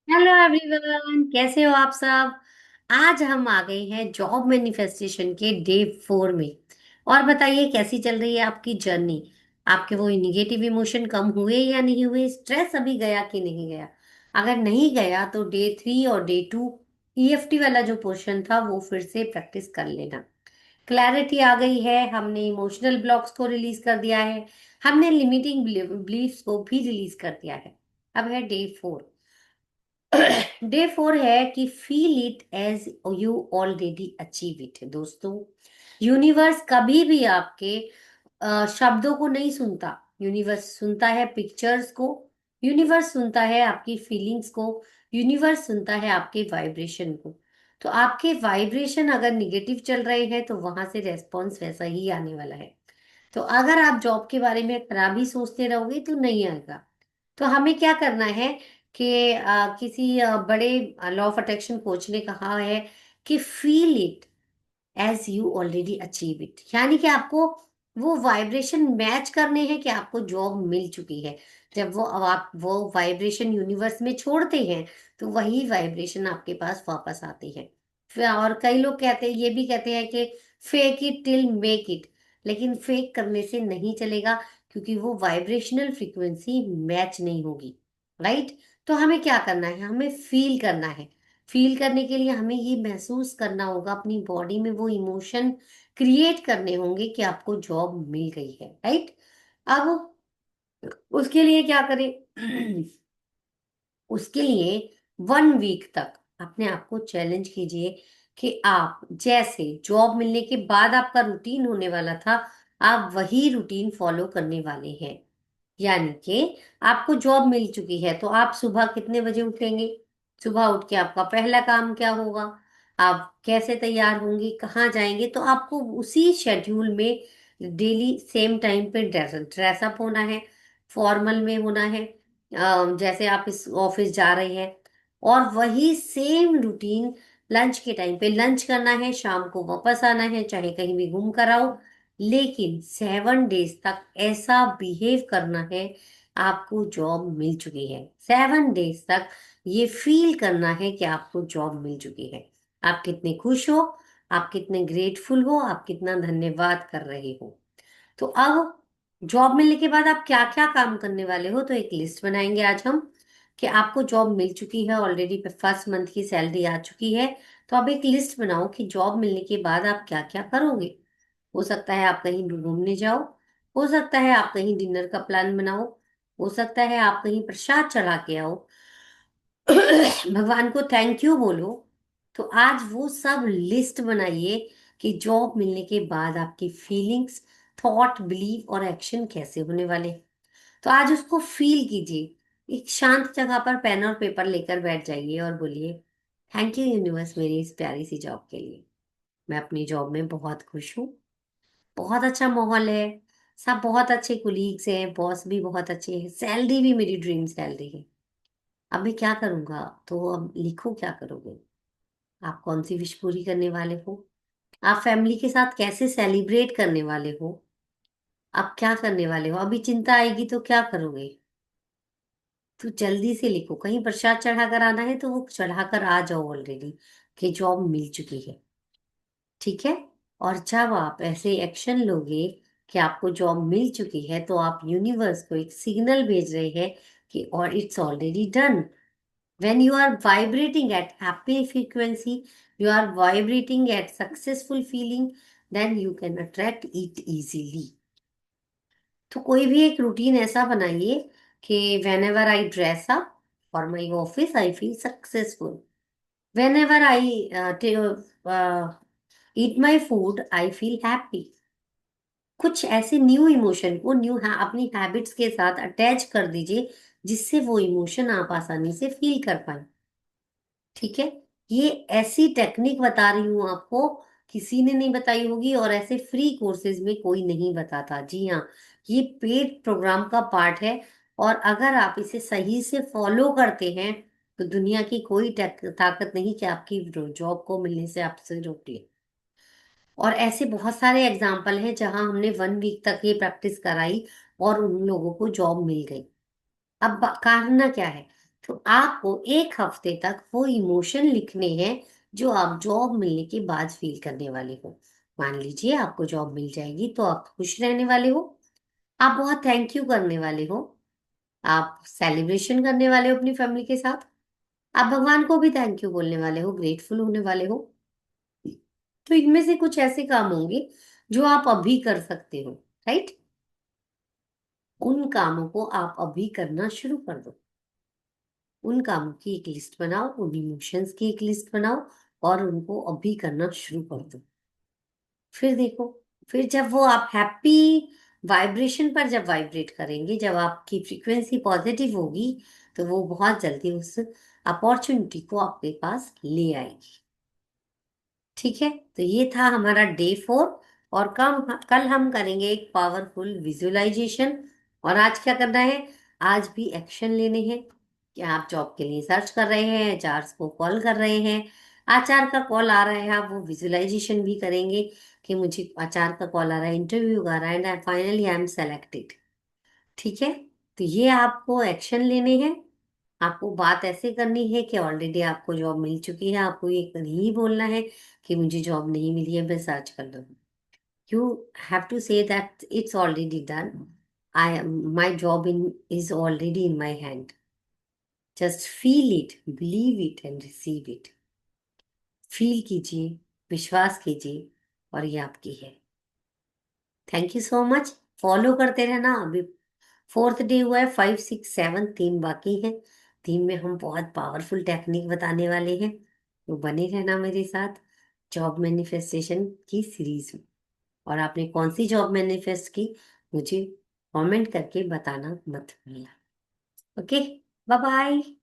Hello everyone, कैसे हो आप सब। आज हम आ गए हैं जॉब मैनिफेस्टेशन के डे 4 में। और बताइए कैसी चल रही है आपकी जर्नी। आपके वो निगेटिव इमोशन कम हुए या नहीं हुए, स्ट्रेस अभी गया कि नहीं गया। अगर नहीं गया तो डे 3 और डे 2 ईएफटी वाला जो पोर्शन था वो फिर से प्रैक्टिस कर लेना। क्लैरिटी आ गई है, हमने इमोशनल ब्लॉक्स को रिलीज कर दिया है, हमने लिमिटिंग बिलीफ्स को भी रिलीज कर दिया है। अब है डे 4। डे 4 है कि feel it as you already achieve it. दोस्तों, यूनिवर्स कभी भी आपके शब्दों को नहीं सुनता। यूनिवर्स सुनता है पिक्चर्स को, यूनिवर्स सुनता है आपकी फीलिंग्स को, यूनिवर्स सुनता है आपके वाइब्रेशन को। तो आपके वाइब्रेशन अगर निगेटिव चल रहे हैं तो वहां से रेस्पॉन्स वैसा ही आने वाला है। तो अगर आप जॉब के बारे में खराब ही सोचते रहोगे तो नहीं आएगा। तो हमें क्या करना है कि किसी बड़े लॉ ऑफ अट्रैक्शन कोच ने कहा है कि feel it as you already achieve it. यानी कि आपको वो वाइब्रेशन मैच करने हैं कि आपको जॉब मिल चुकी है। जब वो अब आप वो वाइब्रेशन यूनिवर्स में छोड़ते हैं तो वही वाइब्रेशन आपके पास वापस आती है। और कई लोग कहते हैं, ये भी कहते हैं कि fake it till make it. लेकिन फेक करने से नहीं चलेगा, क्योंकि वो वाइब्रेशनल फ्रीक्वेंसी मैच नहीं होगी। राइट। तो हमें क्या करना है, हमें फील करना है। फील करने के लिए हमें ये महसूस करना होगा, अपनी बॉडी में वो इमोशन क्रिएट करने होंगे कि आपको जॉब मिल गई है। राइट। अब उसके लिए क्या करें। उसके लिए 1 वीक तक अपने आप को चैलेंज कीजिए कि आप जैसे जॉब मिलने के बाद आपका रूटीन होने वाला था, आप वही रूटीन फॉलो करने वाले हैं। यानी कि आपको जॉब मिल चुकी है तो आप सुबह कितने बजे उठेंगे, सुबह उठ के आपका पहला काम क्या होगा, आप कैसे तैयार होंगे, कहाँ जाएंगे। तो आपको उसी शेड्यूल में डेली सेम टाइम पे ड्रेसअप होना है, फॉर्मल में होना है। जैसे आप इस ऑफिस जा रहे हैं, और वही सेम रूटीन लंच के टाइम पे लंच करना है, शाम को वापस आना है, चाहे कहीं भी घूम कर आओ। लेकिन 7 डेज तक ऐसा बिहेव करना है, आपको जॉब मिल चुकी है। 7 डेज तक ये फील करना है कि आपको जॉब मिल चुकी है। आप कितने खुश हो, आप कितने ग्रेटफुल हो, आप कितना धन्यवाद कर रहे हो। तो अब जॉब मिलने के बाद आप क्या क्या काम करने वाले हो, तो एक लिस्ट बनाएंगे आज हम कि आपको जॉब मिल चुकी है ऑलरेडी, फर्स्ट मंथ की सैलरी आ चुकी है। तो अब एक लिस्ट बनाओ कि जॉब मिलने के बाद आप क्या क्या करोगे। हो सकता है आप कहीं घूमने जाओ, हो सकता है आप कहीं डिनर का प्लान बनाओ, हो सकता है आप कहीं प्रसाद चढ़ा के आओ, भगवान को थैंक यू बोलो। तो आज वो सब लिस्ट बनाइए कि जॉब मिलने के बाद आपकी फीलिंग्स, थॉट, बिलीव और एक्शन कैसे होने वाले। तो आज उसको फील कीजिए। एक शांत जगह पर पेन और पेपर लेकर बैठ जाइए और बोलिए, थैंक यू यूनिवर्स मेरी इस प्यारी सी जॉब के लिए। मैं अपनी जॉब में बहुत खुश हूँ, बहुत अच्छा माहौल है, सब बहुत अच्छे कुलीग्स हैं, बॉस भी बहुत अच्छे हैं, सैलरी भी मेरी ड्रीम सैलरी है। अब मैं क्या करूंगा। तो अब लिखो क्या करोगे, आप कौन सी विश पूरी करने वाले हो, आप फैमिली के साथ कैसे सेलिब्रेट करने वाले हो, आप क्या करने वाले हो। अभी चिंता आएगी तो क्या करोगे। तो जल्दी से लिखो, कहीं प्रसाद चढ़ाकर आना है तो वो चढ़ाकर आ जाओ ऑलरेडी, कि जॉब मिल चुकी है। ठीक है। और जब आप ऐसे एक्शन लोगे कि आपको जॉब मिल चुकी है, तो आप यूनिवर्स को एक सिग्नल भेज रहे हैं कि और it's already done. When you are vibrating at happy frequency, you are vibrating at successful feeling, then you can attract it easily. तो कोई भी एक रूटीन ऐसा बनाइए कि whenever I dress up for my office, I feel successful. Whenever I uh, eat my food, I feel happy. कुछ ऐसे new emotion को अपनी हैबिट्स के साथ अटैच कर दीजिए, जिससे वो इमोशन आप आसानी से फील कर पाए। ठीक है। ये ऐसी टेक्निक बता रही हूँ आपको, किसी ने नहीं बताई होगी, और ऐसे फ्री कोर्सेज में कोई नहीं बताता। जी हाँ, ये पेड प्रोग्राम का पार्ट है। और अगर आप इसे सही से फॉलो करते हैं तो दुनिया की कोई ताकत नहीं कि आपकी जॉब को मिलने से आपसे रोक ले। और ऐसे बहुत सारे एग्जाम्पल हैं जहां हमने 1 वीक तक ये प्रैक्टिस कराई और उन लोगों को जॉब मिल गई। अब कारण क्या है। तो आपको एक हफ्ते तक वो इमोशन लिखने हैं जो आप जॉब मिलने के बाद फील करने वाले हो। मान लीजिए आपको जॉब मिल जाएगी तो आप खुश रहने वाले हो, आप बहुत थैंक यू करने वाले हो, आप सेलिब्रेशन करने वाले हो अपनी फैमिली के साथ, आप भगवान को भी थैंक यू बोलने वाले हो, ग्रेटफुल होने वाले हो। तो इनमें से कुछ ऐसे काम होंगे जो आप अभी कर सकते हो, राइट? उन कामों को आप अभी करना शुरू कर दो। उन कामों की एक लिस्ट बनाओ, उन इमोशंस की एक लिस्ट बनाओ और उनको अभी करना शुरू कर दो। फिर देखो, फिर जब वो आप हैप्पी वाइब्रेशन पर जब वाइब्रेट करेंगे, जब आपकी फ्रीक्वेंसी पॉजिटिव होगी, तो वो बहुत जल्दी उस अपॉर्चुनिटी को आपके पास ले आएगी। ठीक है, तो ये था हमारा डे 4। और कल हम करेंगे एक पावरफुल विजुअलाइजेशन। और आज क्या करना है? आज भी एक्शन लेने हैं कि आप जॉब के लिए सर्च कर रहे हैं, एचआर को कॉल कर रहे हैं, आचार का कॉल आ रहा है, आप वो विजुअलाइजेशन भी करेंगे कि मुझे आचार का कॉल आ रहा है, इंटरव्यू आ रहा है, and finally I am selected. ठीक है, तो ये आपको एक्शन लेने हैं। आपको बात ऐसे करनी है कि ऑलरेडी आपको जॉब मिल चुकी है, आपको ये नहीं बोलना है कि मुझे जॉब नहीं मिली है, मैं सर्च कर लूँ। You have to say that it's already done, I my job in is already in my hand. Just feel it, believe it and receive it. Feel कीजिए, विश्वास कीजिए, और ये आपकी है। Thank you so much. Follow करते रहना। अभी 4th डे हुआ है, 5, 6, 7 3 बाकी हैं। 3 में हम बहुत पावरफुल टेक्निक बताने वाले हैं, तो बने रहना मेरे साथ जॉब मैनिफेस्टेशन की सीरीज में। और आपने कौन सी जॉब मैनिफेस्ट की, मुझे कमेंट करके बताना मत भूलना। Okay, bye bye.